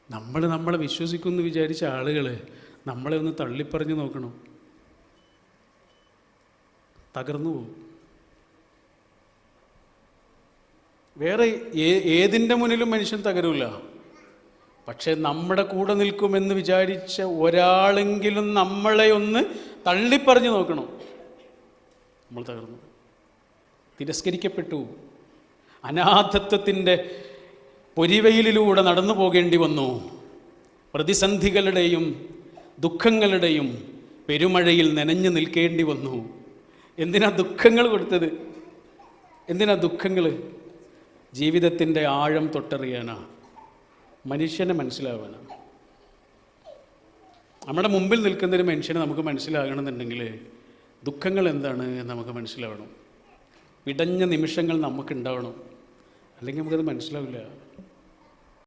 നമ്മളെ വിശ്വസിക്കുമെന്ന് വിചാരിച്ച ആളുകൾ നമ്മളെ ഒന്ന് തള്ളിപ്പറഞ്ഞ് നോക്കണം, തകർന്നു പോകും. വേറെ ഏതിൻ്റെ മുന്നിലും മനുഷ്യൻ തകരൂല. പക്ഷേ നമ്മുടെ കൂടെ നിൽക്കുമെന്ന് വിചാരിച്ച ഒരാളെങ്കിലും നമ്മളെ ഒന്ന് തള്ളിപ്പറഞ്ഞ് നോക്കണം, നമ്മൾ തകർന്നു, തിരസ്കരിക്കപ്പെട്ടു. അനാഥത്വത്തിൻ്റെ പൊരിവെയിലൂടെ നടന്നു പോകേണ്ടി വന്നു. പ്രതിസന്ധികളുടെയും ദുഃഖങ്ങളുടെയും പെരുമഴയിൽ നനഞ്ഞു നിൽക്കേണ്ടി വന്നു. എന്തിനാ ദുഃഖങ്ങൾ കൊടുത്തത്? എന്തിനാ ദുഃഖങ്ങൾ? ജീവിതത്തിൻ്റെ ആഴം തൊട്ടറിയാനാ, മനുഷ്യനെ മനസ്സിലാവാനാ. നമ്മുടെ മുമ്പിൽ നിൽക്കുന്നൊരു മനുഷ്യനെ നമുക്ക് മനസ്സിലാകണമെന്നുണ്ടെങ്കിൽ ദുഃഖങ്ങൾ എന്താണ് എന്ന് നമുക്ക് മനസ്സിലാവണം. പിടഞ്ഞ നിമിഷങ്ങൾ നമുക്കുണ്ടാവണം, അല്ലെങ്കിൽ നമുക്കത് മനസ്സിലാവില്ല.